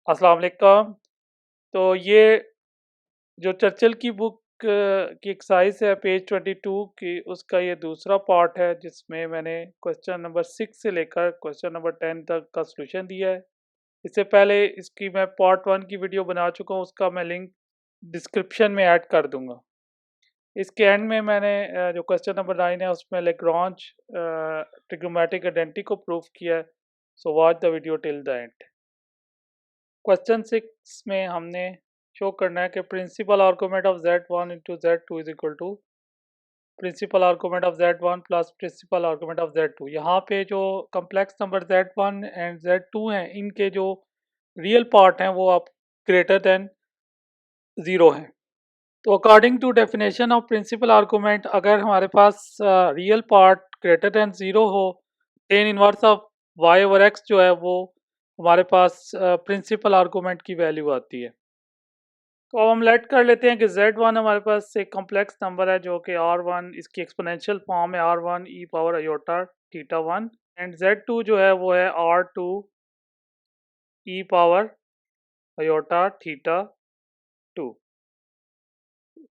अस्सलाम वालेकुम। तो ये जो चर्चिल की बुक की एक्सरसाइज है पेज 22 की, उसका ये दूसरा पार्ट है जिसमें मैंने क्वेश्चन नंबर 6 से लेकर क्वेश्चन नंबर 10 तक का सॉल्यूशन दिया है। इससे पहले इसकी मैं पार्ट 1 की वीडियो बना चुका हूँ, उसका मैं लिंक डिस्क्रिप्शन में ऐड कर दूंगा। इसके एंड में मैंने जो क्वेश्चन नंबर 9 है उसमें लेग्रांज ट्रिग्नोमेट्रिक आइडेंटिटी को प्रूव किया है। So watch the video till the end. Question 6 में हमने शो करना है कि principal argument of Z1 into Z2 is equal to principal argument of Z1 plus principal argument of Z2। यहाँ पे जो complex number Z1 and Z2 हैं, इनके जो रियल पार्ट हैं वो आप ग्रेटर देन ज़ीरो हैं। तो according to definition of principal argument, अगर हमारे पास real part greater than zero हो, tan inverse of y over x जो है वो हमारे पास प्रिंसिपल आर्गूमेंट की वैल्यू आती है। तो अब हम लेट कर लेते हैं कि Z1 हमारे पास एक कॉम्प्लेक्स नंबर है जो कि R1, इसकी एक्सपोनेंशियल फॉर्म है R1 e power iota theta 1, and Z2 जो है वो है R2 e power iota theta 2।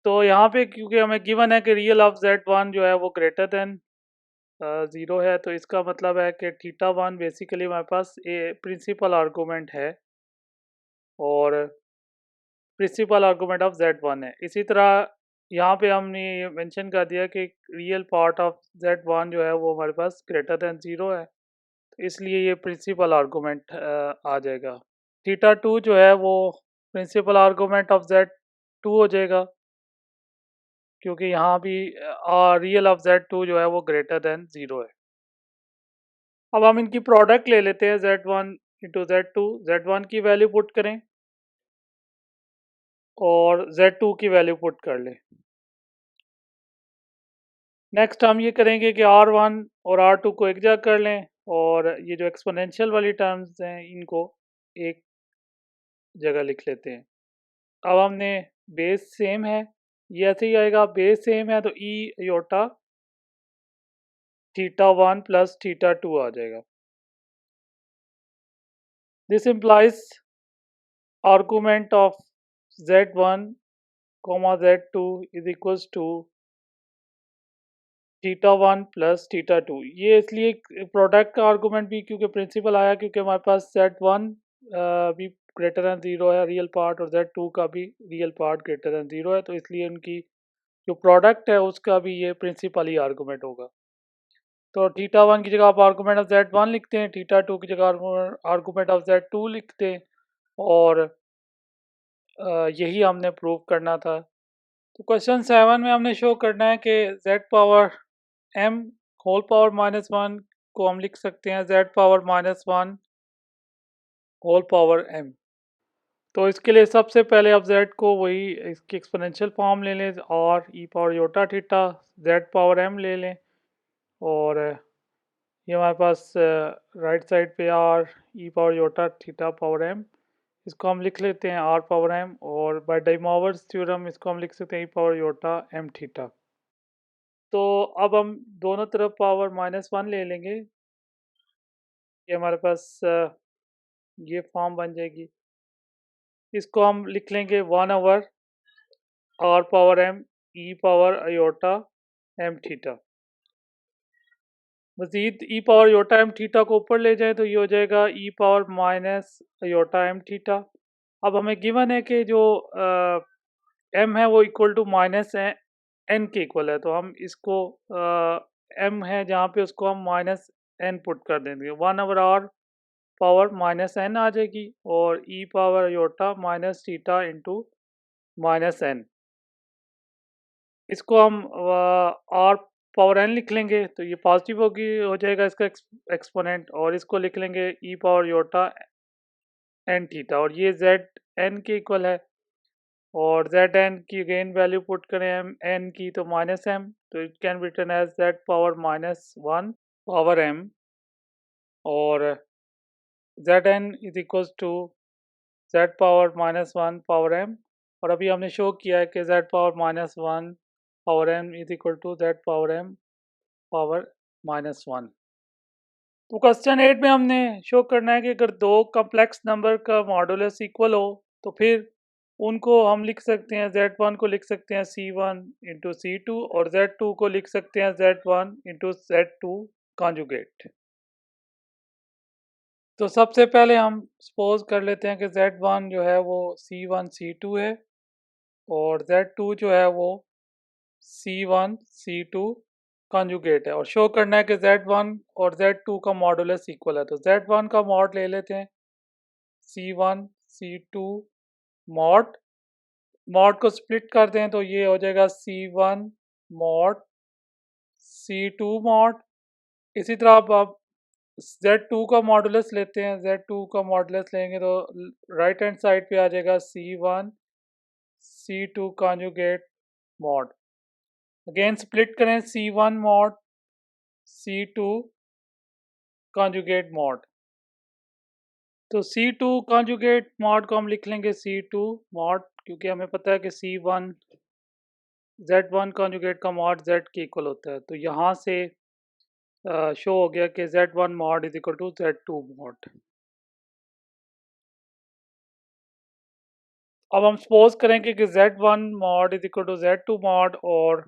तो यहाँ पे क्योंकि हमें गिवन है कि रियल ऑफ Z1 जो है वो ग्रेटर देन ज़ीरो है, तो इसका मतलब है कि थीटा 1 बेसिकली हमारे पास ए प्रिंसिपल आर्गूमेंट है और प्रिंसिपल आर्गूमेंट ऑफ Z1 है। इसी तरह यहाँ पे हमने ये मेंशन कर दिया कि रियल पार्ट ऑफ Z1 जो है वो हमारे पास ग्रेटर देन ज़ीरो है, तो इसलिए ये प्रिंसिपल आर्गूमेंट आ जाएगा। थीटा 2 जो है वो प्रिंसिपल आर्गूमेंट ऑफ Z2 हो जाएगा, क्योंकि यहाँ भी रियल ऑफ Z2 जो है वो ग्रेटर देन ज़ीरो है। अब हम इनकी प्रोडक्ट ले लेते हैं Z1 इंटू Z2। Z1 की वैल्यू पुट करें और Z2 की वैल्यू पुट कर लें। नेक्स्ट हम ये करेंगे कि R1 और R2 को एक जगह कर लें और ये जो एक्सपोनेंशियल वाली टर्म्स हैं इनको एक जगह लिख लेते हैं। अब हमने बेस सेम है, ये ऐसे ही आएगा। बेस सेम है तो e iota theta 1 plus theta 2 आ जाएगा। This implies argument of Z1 Z2 is equals to theta 1 plus theta 2। ये इसलिए प्रोडक्ट का आर्गूमेंट भी क्योंकि प्रिंसिपल आया, क्योंकि हमारे पास Z1 भी ग्रेटर दैन ज़ीरो है रियल पार्ट, और Z2 का भी real part greater than zero है, तो इसलिए उनकी जो प्रोडक्ट है उसका भी ये प्रिंसिपल ही आर्गूमेंट होगा। तो थीटा 1 की जगह आप आर्गूमेंट ऑफ Z1 लिखते हैं, थीटा 2 की जगह आर्गूमेंट ऑफ Z2 लिखते हैं, और यही हमने प्रूव करना था। तो क्वेश्चन 7 में हमने शो करना है कि Z power m whole power -1 को हम लिख सकते हैं Z power -1 whole power m। तो इसके लिए सबसे पहले आप Z को वही इसकी एक्सपोनेंशियल फॉर्म ले लें, और e power iota theta Z power m ले लें, और ये हमारे पास राइट साइड पे r e power iota theta power m, इसको हम लिख लेते हैं r पावर m, और बाय डे मोवर्स थ्योरम इसको हम लिख सकते हैं e power iota m theta. तो अब हम दोनों तरफ पावर -1 ले लेंगे, ये हमारे पास ये फॉर्म बन जाएगी। इसको हम लिख लेंगे 1/r power m e power iota m theta. मजीद e power iota m theta को ऊपर ले जाए तो ये हो जाएगा e power minus iota m theta. अब हमें गिवन है कि जो m है वो इक्वल टू माइनस n के इक्वल है, तो हम इसको m है जहाँ पे उसको हम माइनस n पुट कर देंगे। 1/r पावर माइनस n आ जाएगी, और e power iota minus theta into minus n, इसको हम r पावर n लिख लेंगे तो ये पॉजिटिव होगी हो जाएगा इसका एक्सपोनेंट, और इसको लिख लेंगे e power iota n theta, और ये z n के इक्वल है, और z n की अगेन वैल्यू पुट करें n की तो माइनस m, तो it can be written as z power -1 power m, और z n is equals to z power -1 power m, और अभी हमने शो किया है कि z power -1 power m is equal to z power m power -1। तो question 8 में हमने शो करना है कि अगर दो कॉम्प्लेक्स नंबर का मॉडुलस इक्वल हो तो फिर उनको हम लिख सकते हैं z1 को लिख सकते हैं c1 इंटू c2 और z2 को लिख सकते हैं z1 इंटू z2 कॉन्जुगेट। तो सबसे पहले हम सपोज कर लेते हैं कि z1 जो है वो c1 c2 है और z2 जो है वो c1 c2 कॉन्जुगेट है और शो करना है कि z1 और z2 का मॉडुलस इक्वल है। तो z1 का मॉड ले लेते हैं c1 c2 मॉड, मॉड को स्प्लिट कर दें तो ये हो जाएगा c1 मॉड c2 मॉड। इसी तरह आप z2 का मॉडुलस लेते हैं, z2 का मॉडुलस लेंगे तो राइट हैंड साइड पे आ जाएगा c1 c2 conjugate mod. Again split करें c1 mod c2 conjugate mod. तो C2 कॉन्जुगेट मॉड को हम लिख लेंगे C2 मॉड, क्योंकि हमें पता है कि C1 Z1 कॉन्जुगेट का मॉड Z के इक्वल होता है। तो यहाँ से शो हो गया कि Z1 mod is equal to Z2 mod. अब हम सपोज करेंगे कि Z1 mod is equal to Z2 mod और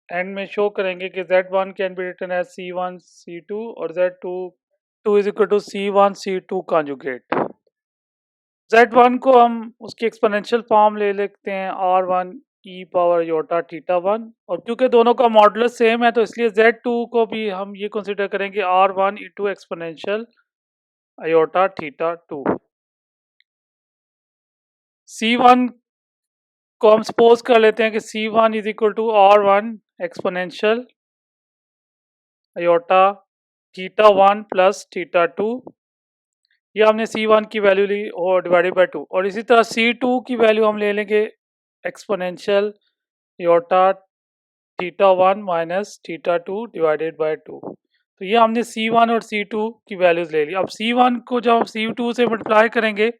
एंड में शो करेंगे कि Z1 can be written as C1 C2 और Z2 is equal to C1 C2 conjugate. Z1 को हम उसकी एक्सपोनेंशियल फॉर्म ले लेते हैं R1 ई पावर योटा थीटा 1 और क्योंकि दोनों का मॉडुलस सेम है तो इसलिए Z2 को भी हम ये कंसिडर करेंगे R1 into exponential iota theta 2। C1 को हम सपोज कर लेते हैं कि C1 is equal to R1 exponential iota theta 1 plus theta 2। ये हमने C1 की वैल्यू ली और डिवाइडेड बाय 2 और इसी तरह C2 की वैल्यू हम ले लेंगे exponential iota theta 1 minus theta 2 divided by 2। तो ये हमने C1 और C2 की वैल्यूज ले ली। अब C1 को जब हम C2 से मल्टीप्लाई करेंगे तो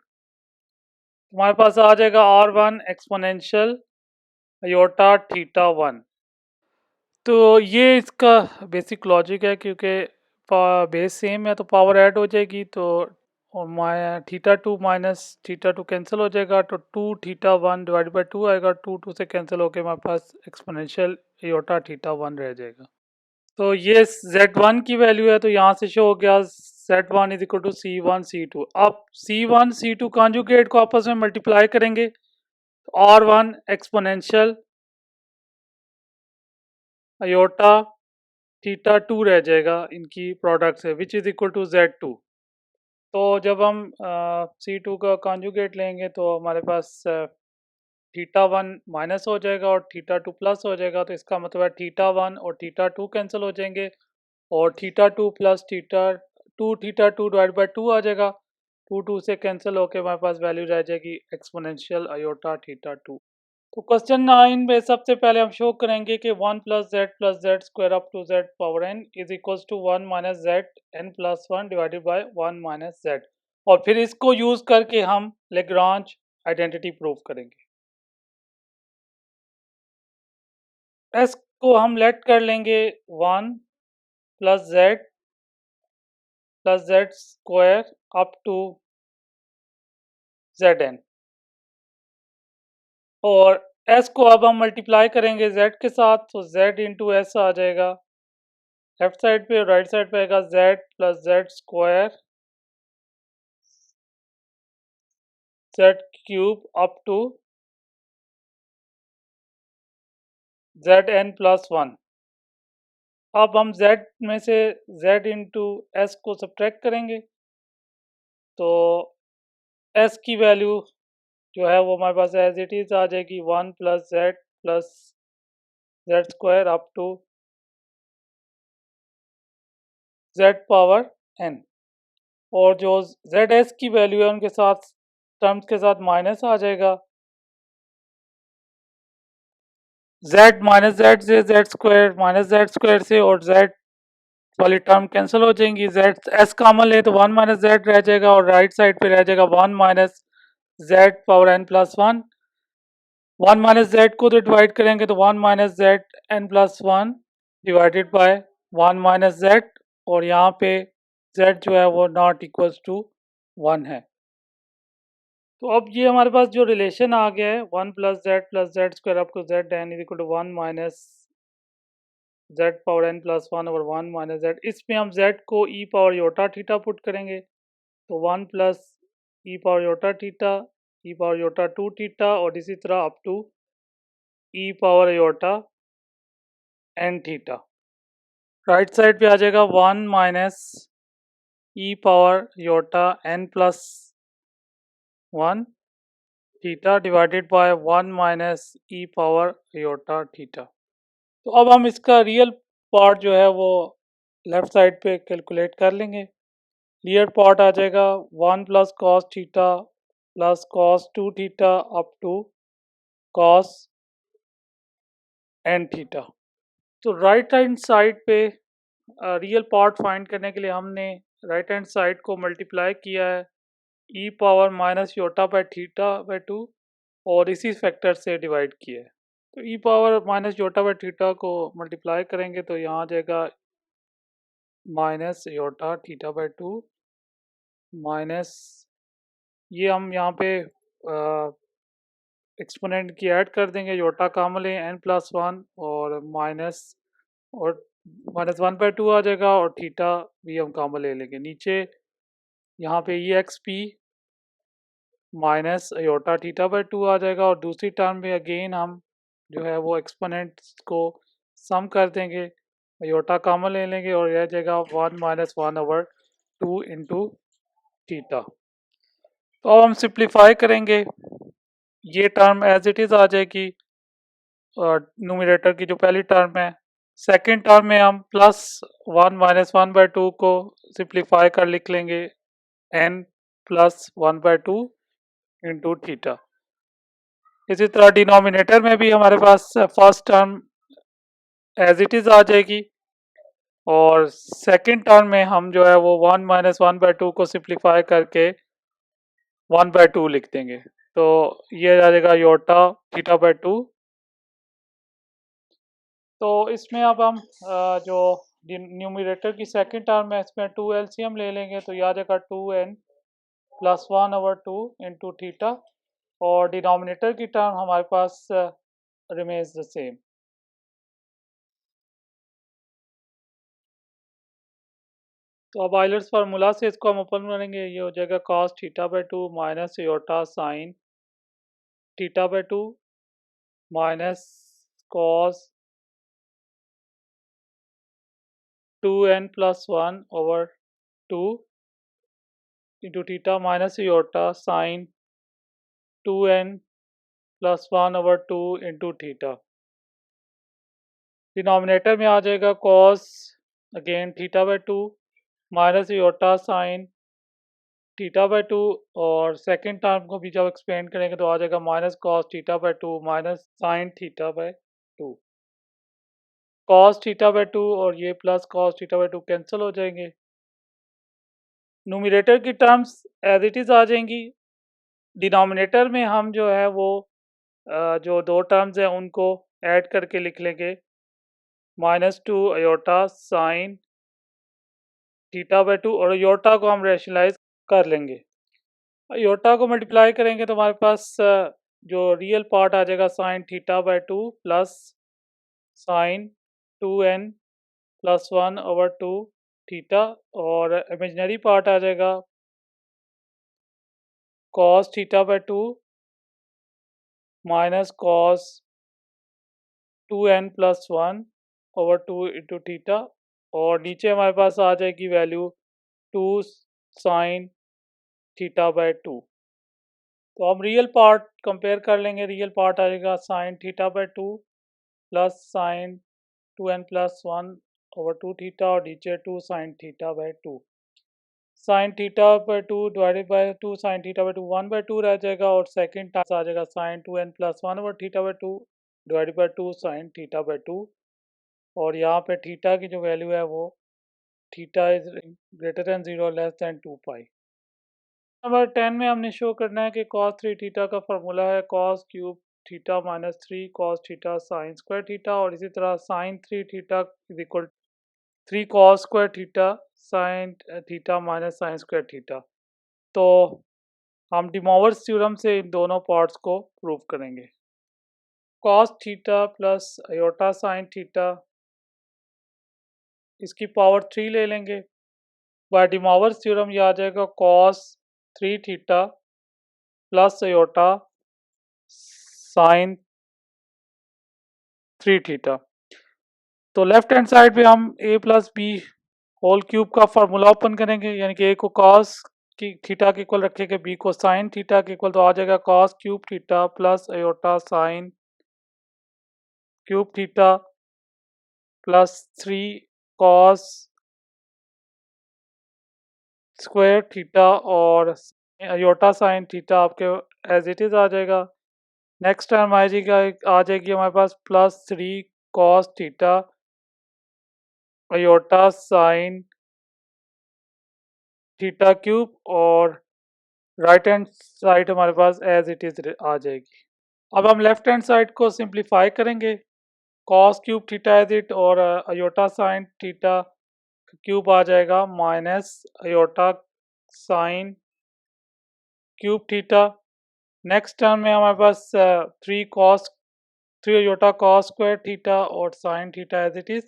हमारे पास आ जाएगा R1 एक्सपोनेंशियल योटा थीटा 1। तो ये इसका बेसिक लॉजिक है, क्योंकि बेस सेम है तो पावर ऐड हो जाएगी तो और थीटा 2 माइनस थीटा 2 कैंसिल हो जाएगा तो 2 थीटा 1 डिवाइड बाई 2 आएगा। 2 से कैंसिल होकर हमारे पास एक्सपोनेंशियल योटा थीटा 1 रह जाएगा। तो ये Z1 की वैल्यू है तो यहाँ से शो हो गया Z1 is equal to C1 C2। अब C1 C2 कॉन्जुगेट को आपस में मल्टीप्लाई करेंगे तो R1 एक्सपोनेंशियल अयोटा थीटा 2 रह जाएगा इनकी प्रोडक्ट से, which is equal to Z2। तो जब हम C2 का कॉन्जुगेट लेंगे तो हमारे पास थीटा 1 माइनस हो जाएगा और थीटा 2 प्लस हो जाएगा। तो इसका मतलब है थीटा 1 और थीटा 2 कैंसिल हो जाएंगे और theta 2 plus theta 2 divide by 2 आ जाएगा। 2 से कैंसिल होकर हमारे पास वैल्यू रह जाएगी एक्सपोनेंशियल अयोटा थीटा 2। तो क्वेश्चन 9 में सबसे पहले हम शो करेंगे कि 1 plus Z square up to Z power N is equals to 1 minus Z N plus 1 divided by 1 minus Z और फिर इसको यूज करके हम लेग्रांज आइडेंटिटी प्रूव करेंगे। एस को हम लेट कर लेंगे 1 plus Z square up to Z N और एस को अब हम मल्टीप्लाई करेंगे जेड के साथ तो जेड इंटू एस आ जाएगा। लेफ्ट साइड पे और राइट साइड पे आएगा Z plus Z square Z cube up to Z N plus 1। अब हम z में से z इंटू एस को सब्ट्रैक्ट करेंगे तो s की वैल्यू जो है वो हमारे पास एज इट इज आ जाएगी 1 plus Z square up to Z power n और जो जेड एस की वैल्यू है उनके साथ टर्म्स के साथ माइनस आ जाएगा। z माइनस जेड से Z square minus Z square से और z वाली टर्म कैंसिल हो जाएंगी। जेड एस कॉमन ले तो 1 माइनस जेड रह जाएगा और राइट साइड पे रह जाएगा 1 minus Z power N plus 1। 1 minus Z को तो डिवाइड करेंगे तो 1 minus Z N plus 1 divided by 1 minus Z और यहाँ पे z जो है वो नॉट इक्वल्स टू 1 है। तो अब ये हमारे पास जो रिलेशन आ गया है 1 plus Z square up to Z n is equal to 1 minus Z power N plus 1 over 1 minus z, इसमें हम जेड को e power iota theta put करेंगे तो 1 plus e power iota theta, e power iota 2 theta और इसी तरह up to e power iota n theta. Right side पे आ जाएगा 1 minus e power iota n plus 1 theta divided by 1 minus e power iota theta. तो अब हम इसका रियल पार्ट जो है वो लेफ्ट साइड पे कैलकुलेट कर लेंगे। रियल पार्ट आ जाएगा 1 plus cos theta plus cos 2 theta up to cos n theta. तो राइट हैंड साइड पे रियल पार्ट फाइंड करने के लिए हमने राइट हैंड साइड को मल्टीप्लाई किया है e power minus iota by theta by 2 और इसी फैक्टर से डिवाइड किया है। तो e power minus iota by theta को मल्टीप्लाई करेंगे तो यहाँ आ जाएगा minus iota theta by 2 minus, ये हम यहाँ पे एक्सपोनेंट की ऐड कर देंगे, योटा कॉमन लें एन प्लस 1 और माइनस और माइनस 1 बाय 2 आ जाएगा और थीटा भी हम कॉमन ले लेंगे। नीचे यहाँ पे e x p minus iota theta by 2 आ जाएगा और दूसरी टर्म में अगेन हम जो है वो एक्सपोनेंट्स को सम कर देंगे, योटा कॉमन ले लेंगे और यह जाएगा 1 माइनस 1 ओवर 2 इंटू थीटा। तो अब हम सिंप्लीफाई करेंगे, ये टर्म एज इट इज़ आ जाएगी और न्यूमरेटर की जो पहली टर्म है। सेकंड टर्म में हम प्लस 1 माइनस 1 बाय 2 को सिंप्लीफाई कर लिख लेंगे n plus 1 by 2 into theta. इसी तरह डिनोमिनेटर में भी हमारे पास first term as it is आ जाएगी और सेकंड टर्म में हम जो है वो 1 माइनस 1 बाय 2 को सिंप्लीफाई करके 1 बाय 2 लिख देंगे। तो ये आ जाएगा योटा थीटा बाय 2। तो इसमें अब हम जो न्यूमरेटर की सेकंड टर्म है इसमें 2 एलसीएम ले लेंगे तो यह आ जाएगा 2n plus 1 over 2 into theta और डिनोमिनेटर की टर्म हमारे पास रिमेन्स द सेम। तो अब आइलर्स फार्मूला से इसको हम ओपन करेंगे, ये हो जाएगा cos theta by 2 minus iota sine theta by 2 minus cos 2n plus 1 over 2 into theta minus iota sine 2n plus 1 over 2 into theta. Denominator में आ जाएगा cos again theta by 2 minus iota sine theta by 2 और second term को भी जब expand करेंगे तो आ जाएगा minus cos theta by 2 minus sign theta by 2। Cos theta by 2 और ये plus cos theta by 2 cancel हो जाएंगे। न्यूमरेटर की टर्म्स एज इट इज़ आ जाएंगी। डिनोमिनेटर में हम जो है वो जो दो टर्म्स हैं उनको ऐड करके लिख लेंगे minus 2 aorta sign theta by 2 और अयोटा को हम रेशनलाइज कर लेंगे। योटा को मल्टीप्लाई करेंगे तो हमारे पास जो रियल पार्ट आ जाएगा sine theta by 2 plus sine 2n plus 1 over 2 theta और इमेजिनरी पार्ट आ जाएगा cos theta by 2 minus cos 2n plus 1 over 2 into theta और नीचे हमारे पास आ जाएगी वैल्यू 2 साइन थीटा बाय 2। तो हम रियल पार्ट कंपेयर कर लेंगे, रियल पार्ट आ जाएगा sine theta by 2 plus sine 2n plus 1 over 2 theta और नीचे 2 sine theta by 2। Sine theta by 2 divided by 2 sine theta by 2 1 by 2 रह जाएगा और सेकंड टाइम्स आ जाएगा sine 2n plus 1 over theta by 2 divided by 2 sine theta by 2 और यहाँ पे थीटा की जो वैल्यू है वो theta is greater than 0 less than 2 pi. Number 10 में हमने शो करना है कि cos 3 थीटा का फार्मूला है cos cube theta minus 3 cos theta sine square theta और इसी तरह sine 3 theta is equal 3 cos square theta sine theta minus sine square theta. तो हम डिमॉवर्स थ्योरम से इन दोनों पार्ट्स को प्रूव करेंगे। cos theta plus iota sine theta, इसकी पावर 3 ले लेंगे। बाय डिमॉवर्स थ्योरम ये आ जाएगा cos 3 theta plus iota sine 3 theta. तो लेफ्ट हैंड साइड पे हम a plus b whole cube का फार्मूला ओपन करेंगे, यानी कि a को cos की थीटा के इक्वल रखेंगे, b को साइन थीटा के इक्वल, तो आ जाएगा cos cube theta plus iota sine cube theta plus 3 cos square theta और आयोटा साइन थीटा आपके एज इट इज़ आ जाएगा। नेक्स्ट टर्म आ जाएगी हमारे पास plus 3 cos theta iota sine theta cube और राइट हैंड साइड हमारे पास एज इट इज़ आ जाएगी। अब हम लेफ्ट हैंड साइड को सिंप्लीफाई करेंगे। cos cube theta as it और आयोटा साइन थीटा क्यूब आ जाएगा minus iota sine cube theta. Next term में हमारे पास 3 आयोटा cos स्क्वायर थीटा और sine theta as it is,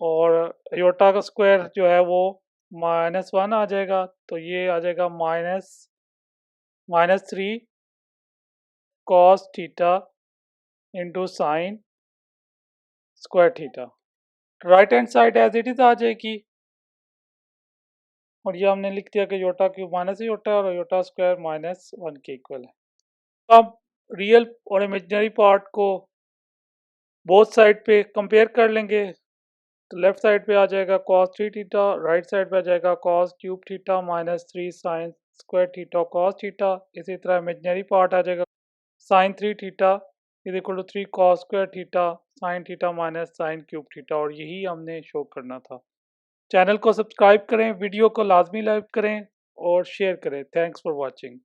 और आयोटा का स्क्वायर जो है वो -1 आ जाएगा, तो ये आ जाएगा -3 cos theta into sine square theta. Right hand side as it is आ जाएगी, और ये हमने लिख दिया कि आयोटा क्यूब माइनस आयोटा और आयोटा स्क्वायर -1 के इक्वल है। तो अब रियल और इमेजिनरी पार्ट को बोथ साइड पे कंपेयर कर लेंगे। तो लेफ्ट साइड पे आ जाएगा cos 3 थीटा, राइट साइड पे आ जाएगा cos cube theta minus 3 sine square theta cos theta. इसी तरह इमेजिनरी पार्ट आ जाएगा sine 3 theta is equal to 3 cos square theta sine theta minus sine cube theta, और यही हमने शो करना था। चैनल को सब्सक्राइब करें, वीडियो को लाजमी लाइक करें और शेयर करें। Thanks for watching.